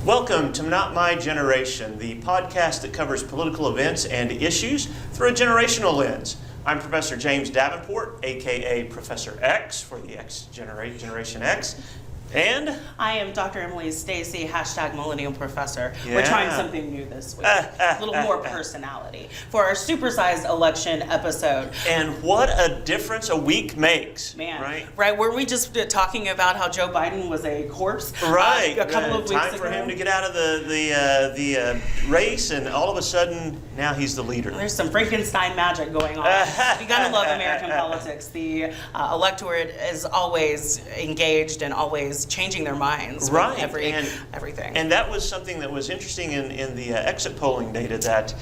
Welcome to Not My Generation, the podcast that covers political events and issues through a generational lens. I'm Professor James Davenport, aka Professor X for the Generation X. And I am Dr. Emily Stacey, hashtag Millennial Professor. Yeah. We're trying something new this week, a little more personality for our supersized election episode. And what a difference a week makes. Man, right? Were we just talking about how Joe Biden was a corpse? Right. A couple of weeks ago. Time for him to get out of the race, and all of a sudden, now he's the leader. There's some Frankenstein magic going on. We gotta love American politics. The electorate is always engaged and always changing their minds. Right. Everything. And that was something that was interesting in the exit polling data that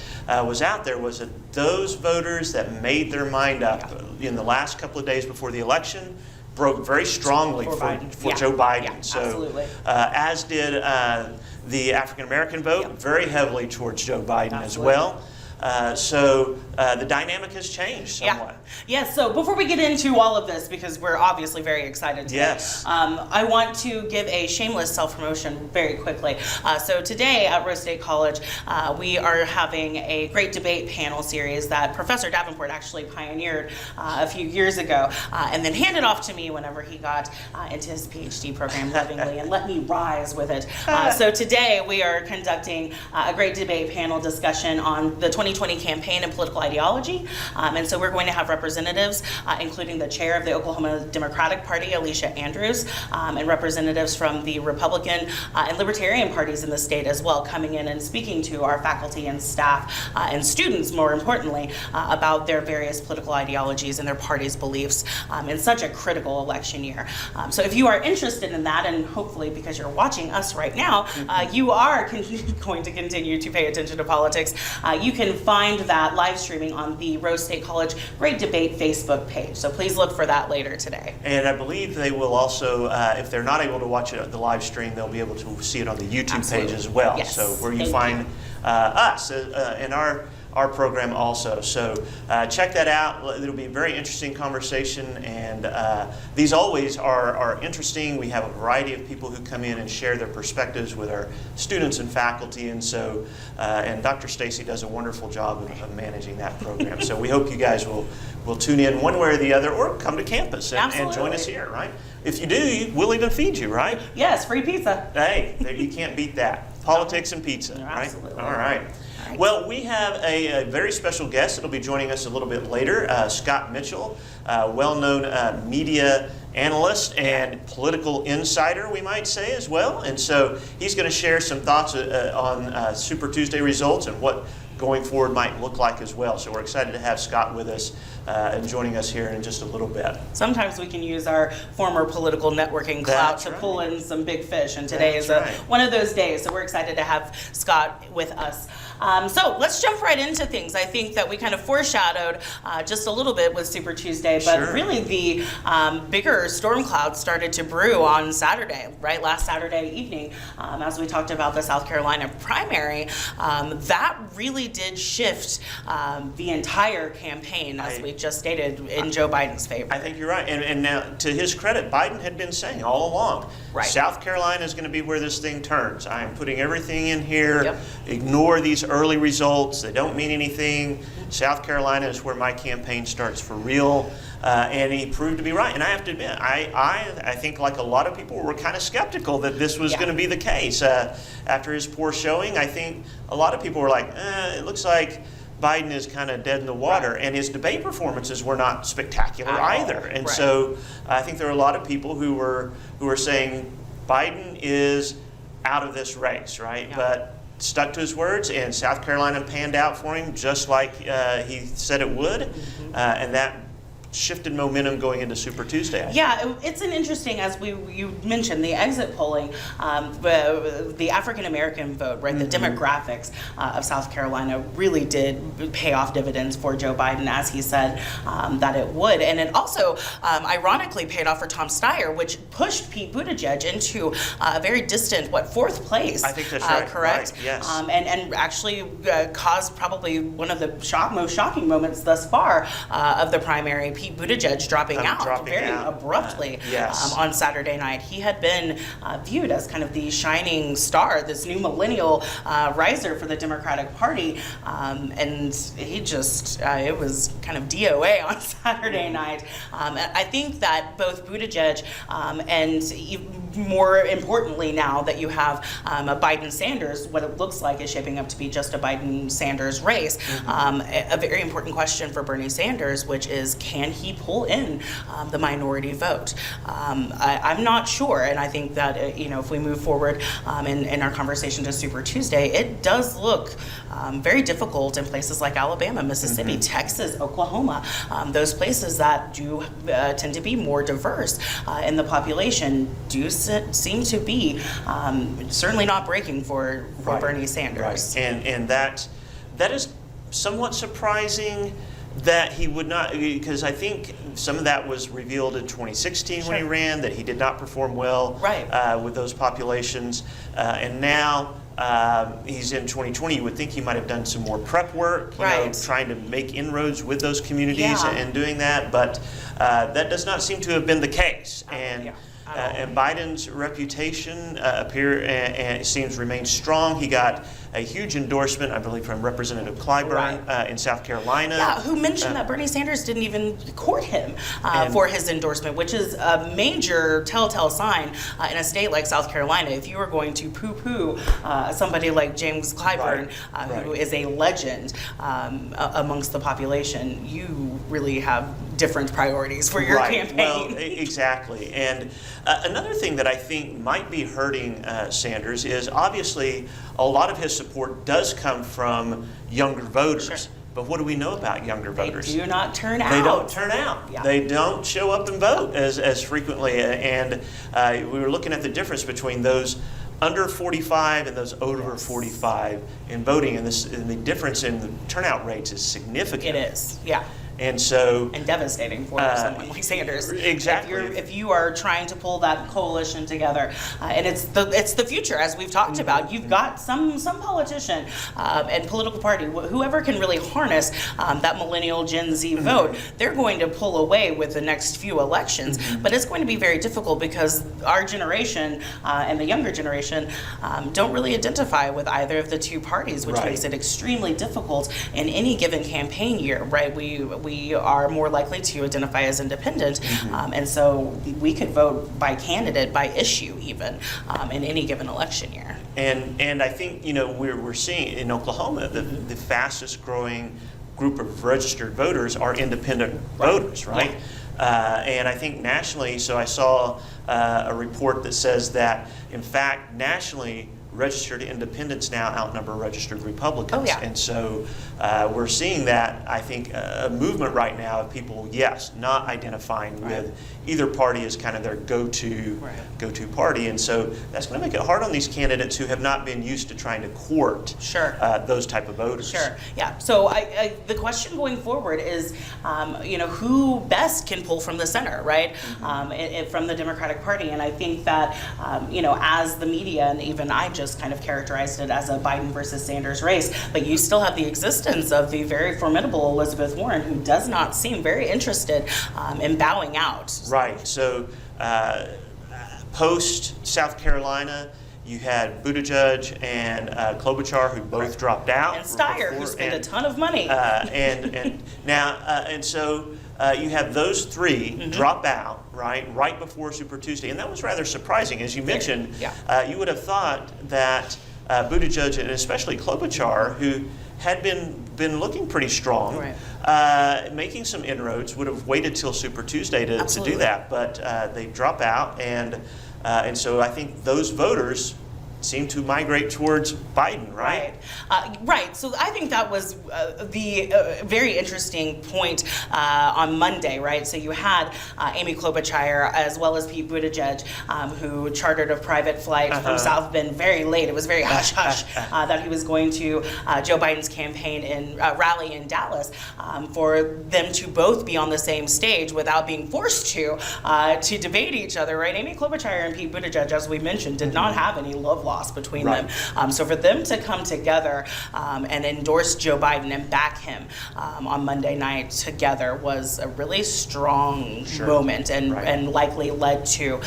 was out there, was that those voters that made their mind up in the last couple of days before the election broke very strongly for Joe Biden. Yeah, so, absolutely. As did the African American vote, very heavily towards Joe Biden as well. So the dynamic has changed somewhat. Yes, so before we get into all of this, because we're obviously very excited today, yes. I want to give a shameless self-promotion very quickly. So today at Rose State College, we are having a great debate panel series that Professor Davenport actually pioneered a few years ago, and then handed off to me whenever he got into his PhD program lovingly and let me rise with it. So today we are conducting a great debate panel discussion on the 2020 campaign and political ideology. And so we're going to have representatives, including the chair of the Oklahoma Democratic Party, Alicia Andrews, and representatives from the Republican and Libertarian parties in the state as well, coming in and speaking to our faculty and staff and students, more importantly, about their various political ideologies and their party's beliefs in such a critical election year. So if you are interested in that, and hopefully because you're watching us right now, you are going to continue to pay attention to politics, you can find that live streaming on the Rose State College Great Debate Facebook page. So please look for that later today. And I believe they will also, if they're not able to watch it the live stream, they'll be able to see it on the YouTube page as well. Yes. So where you find us in our program also. So check that out. It'll be a very interesting conversation, and these always are interesting. We have a variety of people who come in and share their perspectives with our students and faculty, and so and Dr. Stacey does a wonderful job of managing that program. So we hope you guys will tune in one way or the other, or come to campus and join us here, right? If you do, we'll even feed you, right? Yes, free pizza. Hey, you can't beat that. Politics and pizza, right? Absolutely. All right. Well, we have a very special guest that'll be joining us a little bit later, Scott Mitchell, well-known media analyst and political insider, we might say, as well. And so he's going to share some thoughts on Super Tuesday results and what going forward might look like as well. So we're excited to have Scott with us and joining us here in just a little bit. Sometimes we can use our former political networking clout to pull in some big fish, and today is one of those days. So we're excited to have Scott with us. So let's jump right into things. I think that we kind of foreshadowed just a little bit with Super Tuesday, but really the bigger storm clouds started to brew on Saturday, right? Last Saturday evening, as we talked about the South Carolina primary, that really did shift the entire campaign, as we just stated, in Joe Biden's favor. I think you're right. And now, to his credit, Biden had been saying all along, South Carolina is going to be where this thing turns. I am putting everything in here. Ignore these early results. They don't mean anything. South Carolina is where my campaign starts for real. And he proved to be right. And I have to admit, I think like a lot of people were kind of skeptical that this was going to be the case. After his poor showing, I think a lot of people were like, it looks like Biden is kind of dead in the water, and his debate performances were not spectacular either. And so I think there were a lot of people who were saying Biden is out of this race, right? But stuck to his words, and South Carolina panned out for him just like he said it would, and that shifted momentum going into Super Tuesday. It's an interesting, as you mentioned, the exit polling, the African American vote, right? The demographics of South Carolina really did pay off dividends for Joe Biden, as he said that it would, and it also ironically paid off for Tom Steyer, which pushed Pete Buttigieg into a very distant, fourth place? I think that's right. Correct. Right. Yes. And actually caused probably one of the most shocking moments thus far of the primary. Pete Buttigieg dropping out very abruptly on Saturday night. He had been viewed as kind of the shining star, this new millennial riser for the Democratic Party, and he just, it was kind of DOA on Saturday night. I think that both Buttigieg and more importantly now that you have a Biden-Sanders, what it looks like is shaping up to be just a Biden-Sanders race, a very important question for Bernie Sanders, which is, can he pull in the minority vote? I'm not sure, and I think that if we move forward in our conversation to Super Tuesday, it does look very difficult in places like Alabama, Mississippi, Texas, Oklahoma, those places that do tend to be more diverse in the population do seem to be certainly not breaking for Bernie Sanders. Right. And that is somewhat surprising that he would not, because I think some of that was revealed in 2016 when he ran, that he did not perform well with those populations. And now he's in 2020. You would think he might have done some more prep work, trying to make inroads with those communities and doing that, but that does not seem to have been the case. And Biden's reputation seems to remain strong. He got a huge endorsement, I believe, from Representative Clyburn in South Carolina. Yeah, who mentioned that Bernie Sanders didn't even court him for his endorsement, which is a major telltale sign in a state like South Carolina. If you are going to poo-poo somebody like James Clyburn, who is a legend amongst the population, you really have different priorities for your campaign. Well, exactly. And another thing that I think might be hurting Sanders is obviously a lot of his support does come from younger voters. But what do we know about younger voters? They do not turn out. They don't turn out. Yeah. They don't show up and vote as frequently. And we were looking at the difference between those under 45 and those over 45 in voting, and the difference in the turnout rates is significant. It is, yeah. And so, and devastating for someone like Sanders. Exactly. If you are trying to pull that coalition together, and it's the future, as we've talked about. You've got some politician and political party, whoever can really harness that millennial Gen Z vote, they're going to pull away with the next few elections. But it's going to be very difficult because our generation and the younger generation don't really identify with either of the two parties, which makes it extremely difficult in any given campaign year. Right? We are more likely to identify as independent, and so we could vote by candidate, by issue even, in any given election year. And I think we're seeing in Oklahoma the fastest growing group of registered voters are independent voters, right? And I think nationally, so I saw a report that says that in fact nationally registered independents now outnumber registered Republicans. And so we're seeing that, I think, a movement right now of people, not identifying with either party as kind of their go-to party. And so that's going to make it hard on these candidates who have not been used to trying to court those type of voters. Yeah. So the question going forward is, who best can pull from the center, right? From the Democratic Party. And I think that, as the media and even I just kind of characterized it as a Biden versus Sanders race, but you still have the existence of the very formidable Elizabeth Warren, who does not seem very interested in bowing out. Right. So post South Carolina, you had Buttigieg and Klobuchar, who both dropped out. And Steyer, who spent a ton of money. So you have those three drop out right before Super Tuesday, and that was rather surprising. As you mentioned, you would have thought that Buttigieg and especially Klobuchar, who had been looking pretty strong, making some inroads, would have waited till Super Tuesday to do that, but they drop out, and so I think those voters seem to migrate towards Biden, right? Right. So I think that was the very interesting point on Monday, right? So you had Amy Klobuchar as well as Pete Buttigieg, who chartered a private flight from South Bend very late. It was very hush-hush that he was going to Joe Biden's campaign rally in Dallas, for them to both be on the same stage without being forced to debate each other, right? Amy Klobuchar and Pete Buttigieg, as we mentioned, did not have any love lost loss between them. So for them to come together and endorse Joe Biden and back him on Monday night together was a really strong moment, and likely led to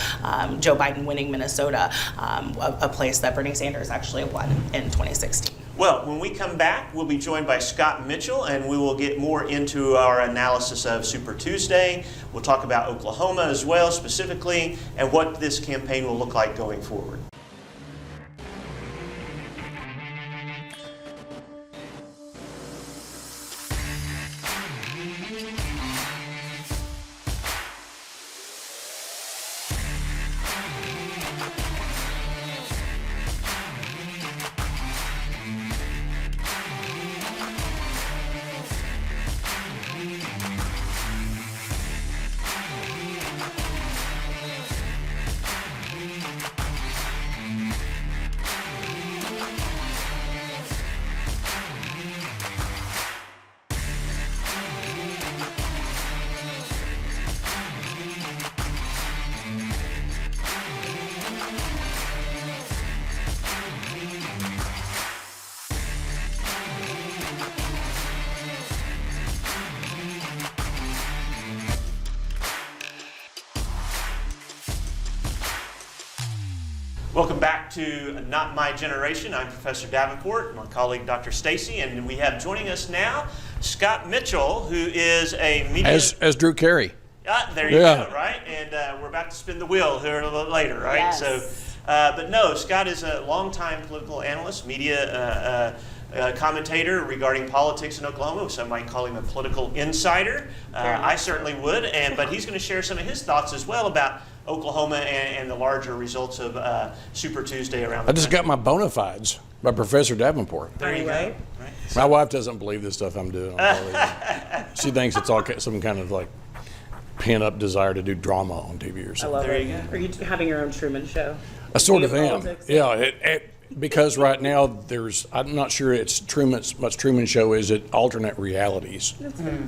Joe Biden winning Minnesota, a place that Bernie Sanders actually won in 2016. Well, when we come back, we'll be joined by Scott Mitchell, and we will get more into our analysis of Super Tuesday. We'll talk about Oklahoma as well, specifically, and what this campaign will look like going forward. Welcome back to Not My Generation. I'm Professor Davenport, my colleague Dr. Stacey, and we have joining us now Scott Mitchell, who is a media... As Drew Carey. There you go, right? And we're about to spin the wheel here a little bit later, right? Yes. So, but no, Scott is a longtime political analyst, media commentator regarding politics in Oklahoma. Some might call him a political insider. I certainly would, but he's going to share some of his thoughts as well about Oklahoma and the larger results of Super Tuesday around the I just got my bona fides by Professor Davenport. There you go. Right. My wife doesn't believe this stuff I'm doing. She thinks it's all some kind of like pent-up desire to do drama on TV or I something. love There it. you go. Are you having your own Truman Show? I sort of Media am. politics? Yeah, because right now I'm not sure it's much Truman Show is it alternate realities.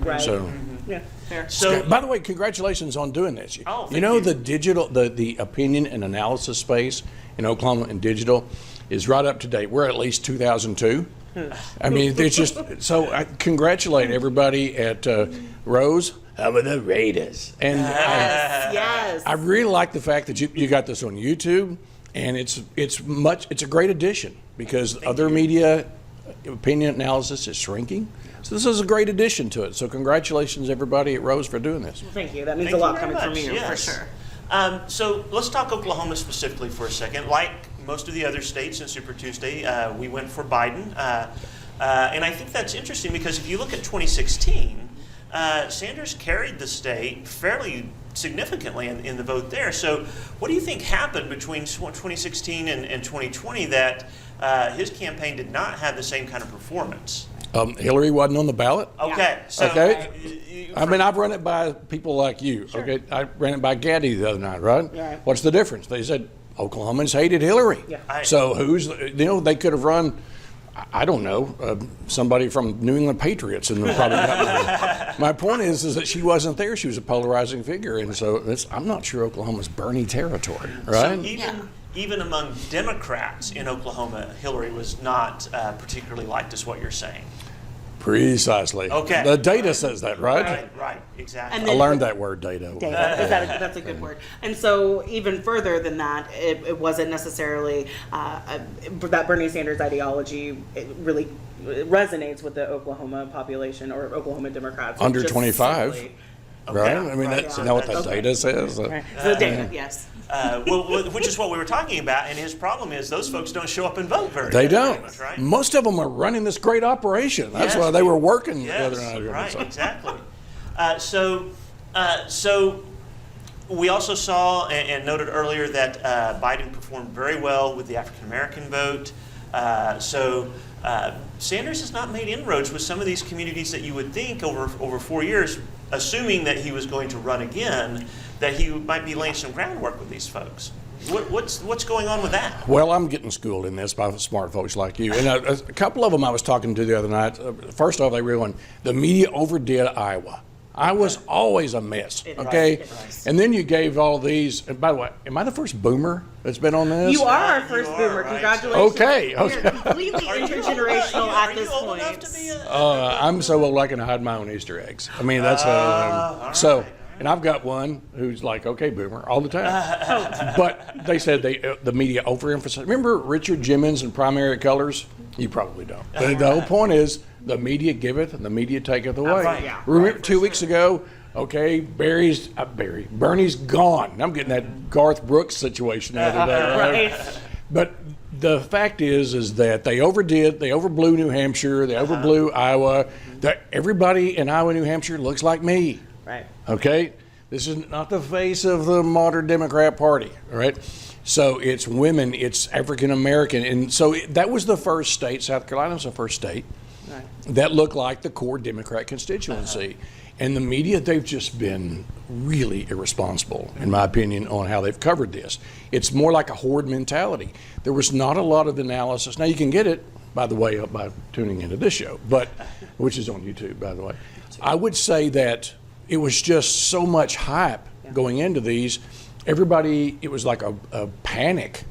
Right. So, Yeah, fair. So, by the way, congratulations on doing this. Oh, you know, thank you. the opinion and analysis space in Oklahoma and digital is right up to date. We're at least 2002. I mean, it's just so. I congratulate everybody at Rose. How about the Raiders? And Yes. I really like the fact that you got this on YouTube, and it's a great addition because other media opinion analysis is shrinking. So this is a great addition to it. So congratulations everybody at Rose for doing this. Thank you. That means Thank a you lot very coming from much. you, Yes. for sure. So let's talk Oklahoma specifically for a second. Like most of the other states in Super Tuesday, we went for Biden. And I think that's interesting because if you look at 2016, Sanders carried the state fairly significantly in the vote there. So what do you think happened between 2016 and 2020 that his campaign did not have the same kind of performance? Hillary wasn't on the ballot. Okay. So, I mean, I've run it by people like you. Sure. Okay, I ran it by Gaddy the other night, right? Right. What's the difference? They said Oklahomans hated Hillary. Yeah. So they could have run, I don't know, somebody from New England Patriots, and probably got my point is that she wasn't there. She was a polarizing figure, and so I'm not sure Oklahoma's Bernie territory, right? So even among Democrats in Oklahoma, Hillary was not particularly liked, is what you're saying. Precisely. Okay. The data says that, right? Right, exactly. And I learned that word, data. That's a good word. And so even further than that, it wasn't necessarily that Bernie Sanders ideology really resonates with the Oklahoma population or Oklahoma Democrats. Under Just 25. simply- Right? I mean, Right. that's not what the data says. Right. So data, yes. Which is what we were talking about, and his problem is those folks don't show up and vote They very don't. much, right? Most of them are running this great operation. That's Yes. why they were working the Yes, other night. right, So- exactly. So we also saw and noted earlier that Biden performed very well with the African American vote. Sanders has not made inroads with some of these communities that you would think over 4 years, assuming that he was going to run again, that he might be laying some groundwork with these folks. What's going on with that? Well, I'm getting schooled in this by smart folks like you. And a couple of them I was talking to the other night. First off, they were going, the media overdid Iowa. I was always a mess, okay? Right. And then you gave all these, and by the way, am I the first boomer that's been on this? You are our first boomer. Right. Congratulations. Okay. We're completely intergenerational at this Are you old point. enough to be I'm so old I can hide my own Easter eggs. I mean, that's all so. right. And I've got one who's like, okay, boomer, all the time. But they said the media overemphasized. Remember Richard Jimmins in Primary Colors? You probably don't. But the whole point is the media giveth and the media taketh away. Right, yeah. Remember Right, 2 weeks ago? Okay, Bernie's gone. I'm getting that Garth Brooks situation the other day. Right. But the fact is that they overdid. They overblew New Hampshire. They overblew Iowa. Everybody in Iowa, New Hampshire looks like me. Right. Okay? This is not the face of the modern Democrat Party, all right? So it's women, it's African American. And so that was the first state, South Carolina was the first state, Right. that looked like the core Democrat constituency. And the media, they've just been really irresponsible, in my opinion, on how they've covered this. It's more like a horde mentality. There was not a lot of analysis. Now, you can get it, by the way, by tuning into this show, which is on YouTube, by the way. I would say that it was just so much hype going into these. Everybody, it was like a panic,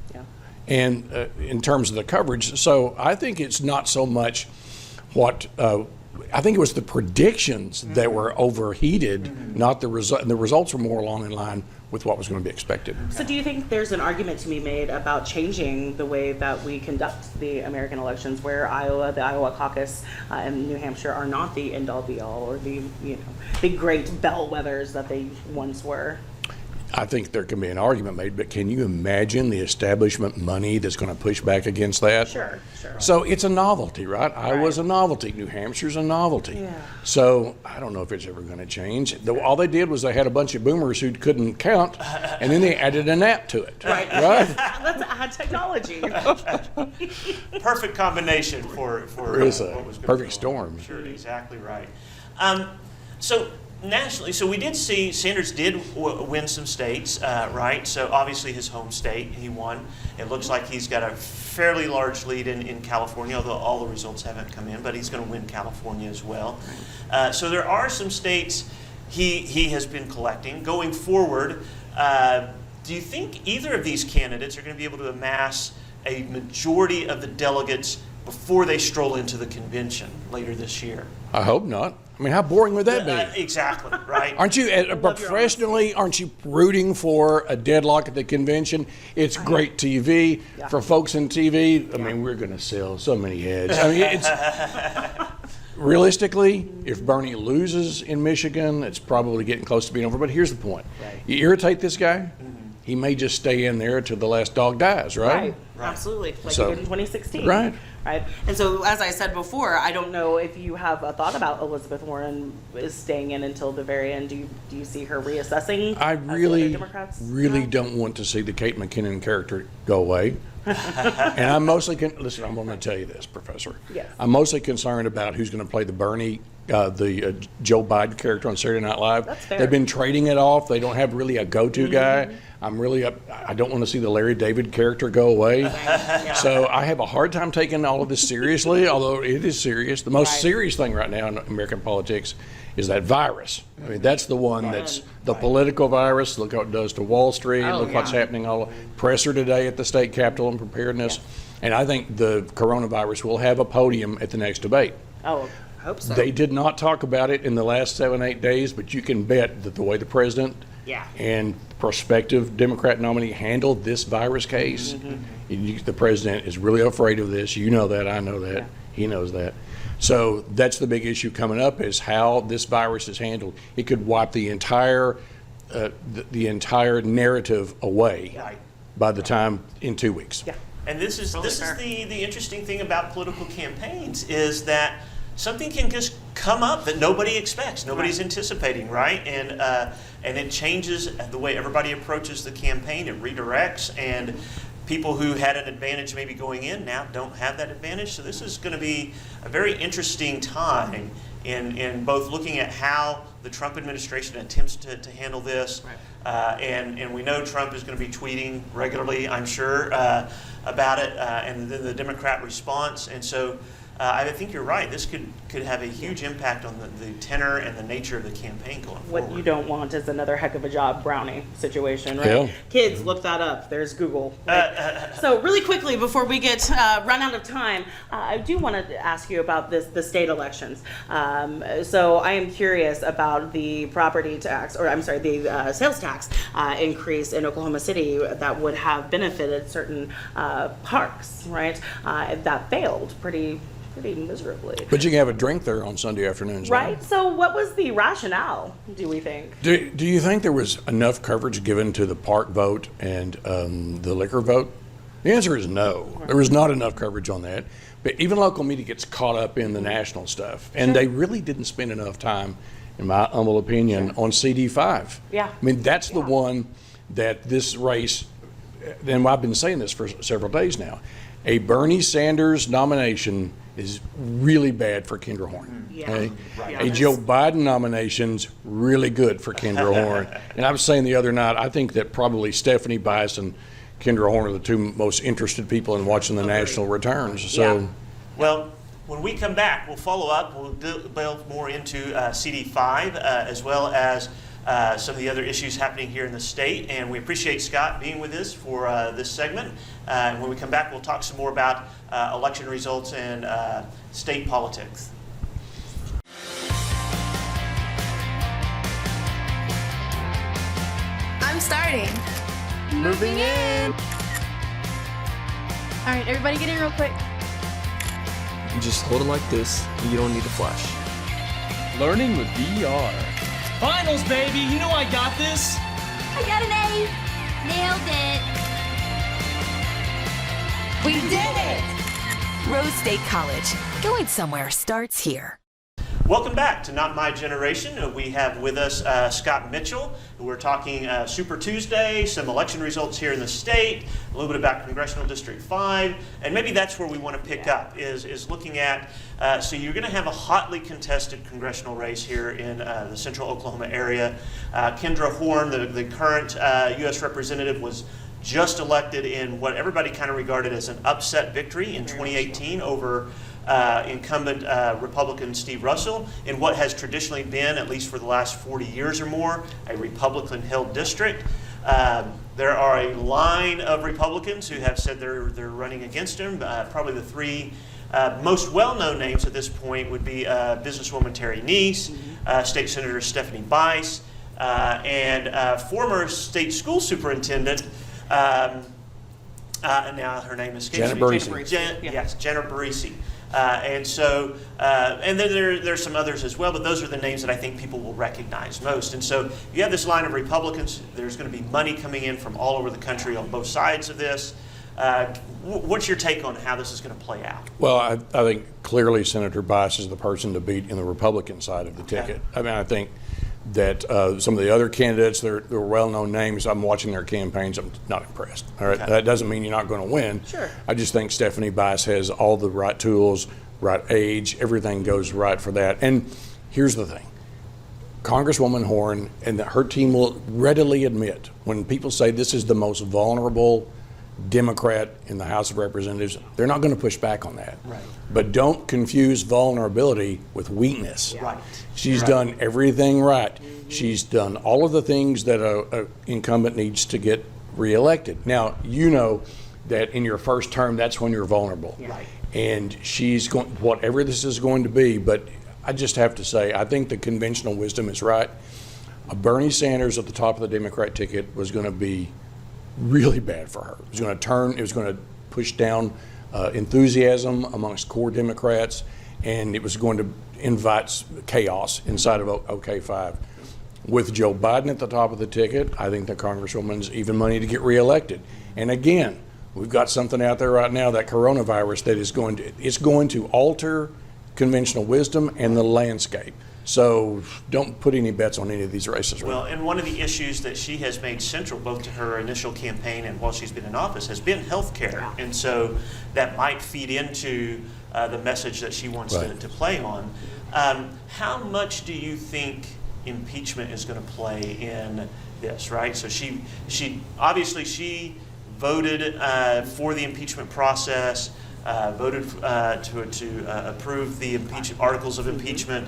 and in terms of the coverage. So I think it's not so much what I think it was the predictions that were overheated, not the result. And the results were more along in line with what was going to be expected. So do you think there's an argument to be made about changing the way that we conduct the American elections, where the Iowa caucus and New Hampshire are not the end-all be-all or the great bellwethers that they once were? I think there can be an argument made, but can you imagine the establishment money that's going to push back against that? Sure. So it's a novelty, right? Iowa's a novelty. New Hampshire's a novelty. Yeah. So I don't know if it's ever going to change. All they did was they had a bunch of boomers who couldn't count, and then they added an app to it. Right. Right? Let's add technology. Perfect combination for There is what a was going perfect on. storm. Sure, exactly right. So nationally, so we did see Sanders did win some states, right? So obviously his home state, he won. It looks like he's got a fairly large lead in California, although all the results haven't come in, but he's going to win California as well. So there are some states he has been collecting. Going forward, do you think either of these candidates are going to be able to amass a majority of the delegates before they stroll into the convention later this year? I hope not. I mean, how boring would that be? Exactly, right? Aren't you, professionally, aren't you rooting for a deadlock at the convention? It's great TV. For folks in TV, I mean, we're going to sell so many heads. I mean, it's realistically, if Bernie loses in Michigan, it's probably getting close to being over. But here's the point. You irritate this guy, he may just stay in there till the last dog dies, right? Absolutely. Like So- he did in 2016. Right. Right. And so, as I said before, I don't know if you have a thought about Elizabeth Warren is staying in until the very end. Do you see her reassessing? I as the other really Democrats? don't want to see the Kate McKinnon character go away. And I'm mostly, listen, I'm going to tell you this, Professor. Yes. I'm mostly concerned about who's going to play the Bernie, Joe Biden character on Saturday Night Live. That's fair. They've been trading it off. They don't have really a go-to guy. I don't want to see the Larry David character go away. So I have a hard time taking all of this seriously, although it is serious. The most serious thing right now in American politics is that virus. I mean, that's the one that's the political virus. Look what it does to Wall Street. Look what's happening all presser today at the state capitol and preparedness. And I think the coronavirus will have a podium at the next debate. Oh, I hope so. They did not talk about it in the last 7-8 days, but you can bet that the way the president and prospective Democrat nominee handled this virus case, the president is really afraid of this. You know that. I know that. He knows that. So that's the big issue coming up, is how this virus is handled. It could wipe the entire narrative away by the time in 2 weeks. Yeah. And this is the interesting thing about political campaigns, is that something can just come up that nobody expects, nobody's anticipating, right? And it changes the way everybody approaches the campaign. It redirects, and people who had an advantage maybe going in now don't have that advantage. So this is going to be a very interesting time in both looking at how the Trump administration attempts to handle this. And we know Trump is going to be tweeting regularly, I'm sure, about it, and then the Democrat response. And so I think you're right. This could have a huge impact on the tenor and the nature of the campaign going forward. What you don't want is another heck of a job Brownie situation, right? Yeah. Kids, look that up. There's Google. Right? So really quickly, before we get run out of time, I do want to ask you about the state elections. So I am curious about the property tax, or I'm sorry, the sales tax increase in Oklahoma City that would have benefited certain parks, right? That failed pretty miserably. But you can have a drink there on Sunday afternoons, Right? So what was the rationale, do we think? Do you think there was enough coverage given to the park vote and the liquor vote? The answer is no. There was not enough coverage on that. But even local media gets caught up in the national stuff. And they really didn't spend enough time, in my humble opinion, on CD5. Yeah. I mean, that's the one that this race, and I've been saying this for several days now, a Bernie Sanders nomination is really bad for Kendra Horn. Yeah. Okay? Right. A Joe Biden nomination's really good for Kendra Horn. And I was saying the other night, I think that probably Stephanie Bice and Kendra Horn are the two most interested people in watching the national returns. So, Yeah. Well, when we come back, we'll follow up. We'll delve more into CD5 as well as some of the other issues happening here in the state. And we appreciate Scott being with us for this segment. And when we come back, we'll talk some more about election results and state politics. I'm starting. Moving in. All right, everybody get in real quick. You just hold it like this, and you don't need to flash. Learning with VR. Finals, baby! You know I got this! I got an A. Nailed it. We did it! Rose State College. Going somewhere starts here. Welcome back to Not My Generation. We have with us Scott Mitchell. We're talking Super Tuesday, some election results here in the state, a little bit about Congressional District 5, and maybe that's where we want to pick up, is looking at, so you're going to have a hotly contested congressional race here in the central Oklahoma area. Kendra Horn, the current U.S. representative, was just elected in what everybody kind of regarded as an upset victory in 2018 over incumbent Republican Steve Russell in what has traditionally been, at least for the last 40 years or more, a Republican-held district. There are a line of Republicans who have said they're running against him. Probably the three most well-known names at this point would be businesswoman Terry Neese, State Senator Stephanie Bice, and former state school superintendent, now her name escapes Janet me. Barisi. Yes, Janet Barisi. And so, and then there's some others as well, but those are the names that I think people will recognize most. And so you have this line of Republicans. There's going to be money coming in from all over the country on both sides of this. What's your take on how this is going to play out? well, I think clearly Senator Bice is the person to beat in the Republican side of the ticket. I mean, I think that some of the other candidates, they're well-known names. I'm watching their campaigns. I'm not impressed. All right, that doesn't mean you're not going to win. Sure. I just think Stephanie Bice has all the right tools, right age, everything goes right for that. And here's the thing. Congresswoman Horn and her team will readily admit when people say this is the most vulnerable Democrat in the House of Representatives, they're not going to push back on that. Right. But don't confuse vulnerability with weakness. Right. She's done everything right. She's done all of the things that a incumbent needs to get reelected. Now, you know that in your first term, that's when you're vulnerable. Right. And she's going, whatever this is going to be, but I just have to say, I think the conventional wisdom is right. Bernie Sanders at the top of the Democrat ticket was going to be really bad for her. It was going to push down enthusiasm amongst core Democrats, and it was going to invite chaos inside of OK5. With Joe Biden at the top of the ticket, I think the Congresswoman's even money to get reelected. And again, we've got something out there right now, that coronavirus, that is going to alter conventional wisdom and the landscape. So don't put any bets on any of these races. Well, and one of the issues that she has made central both to her initial campaign and while she's been in office has been health care. And so that might feed into the message that she wants to play on. How much do you think impeachment is going to play in this, right? So she obviously voted for the impeachment process. voted to approve the articles of impeachment.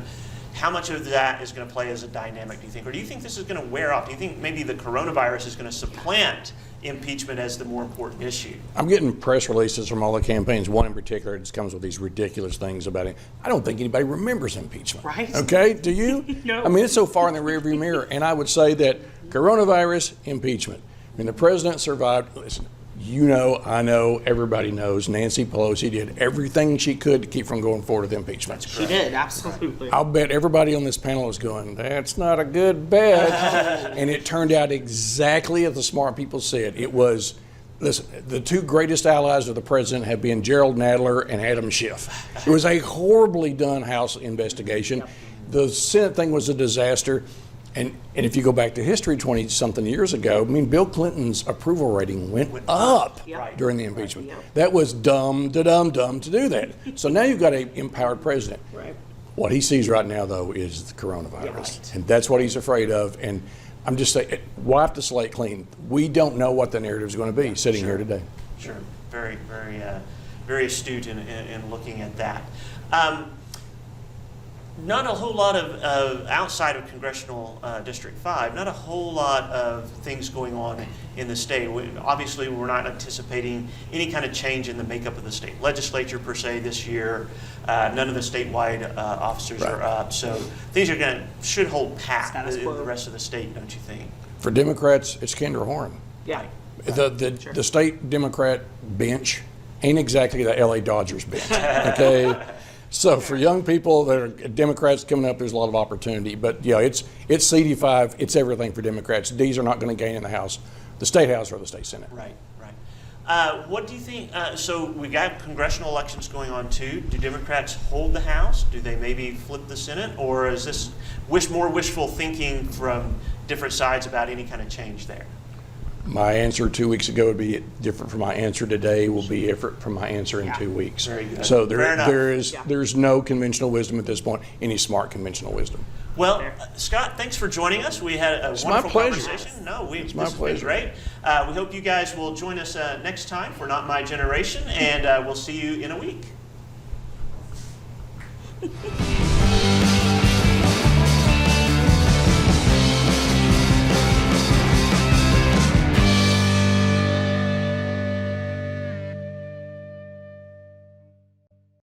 How much of that is going to play as a dynamic, do you think? Or do you think this is going to wear off? Do you think maybe the coronavirus is going to supplant impeachment as the more important issue? I'm getting press releases from all the campaigns. One in particular just comes with these ridiculous things about it. I don't think anybody remembers impeachment. Right. Okay? Do you? No. I mean, it's so far in the rearview mirror. And I would say that coronavirus, impeachment. I mean, the president survived. Listen, you know, I know, everybody knows Nancy Pelosi did everything she could to keep from going forward with impeachment. She did, absolutely. I'll bet everybody on this panel is going, that's not a good bet. And it turned out exactly as the smart people said. It was, listen, the two greatest allies of the president have been Gerald Nadler and Adam Schiff. It was a horribly done House investigation. The Senate thing was a disaster. And if you go back to history 20-something years ago, I mean, Bill Clinton's approval rating went up during the impeachment. That was dumb to do that. So now you've got an empowered president. Right. What he sees right now, though, is the coronavirus. And that's what he's afraid of. And I'm just saying, wipe the slate clean. We don't know what the narrative is going to be sitting here today. Sure. Very, very astute in looking at that. Not a whole lot of outside of Congressional District 5, not a whole lot of things going on in the state. Obviously, we're not anticipating any kind of change in the makeup of the state legislature per se this year. None of the statewide officers are up, so things should hold pat in the rest of the state, don't you think? For Democrats, it's Kendra Horn. Yeah. The state Democrat bench ain't exactly the LA Dodgers bench, okay? So for young people that are Democrats coming up, there's a lot of opportunity. But yeah, it's CD5, it's everything for Democrats. These are not going to gain in the House, the State House or the State Senate. Right. What do you think? So we've got congressional elections going on too. Do Democrats hold the House? Do they maybe flip the Senate? Or is this more wishful thinking from different sides about any kind of change there? My answer 2 weeks ago would be different from my answer today, will be different from my answer in 2 weeks. Very good. So there's no conventional wisdom at this point, any smart conventional wisdom. Well, Scott, thanks for joining us. We had a wonderful conversation. This has been great. We hope you guys will join us next time for Not My Generation, and we'll see you in a week.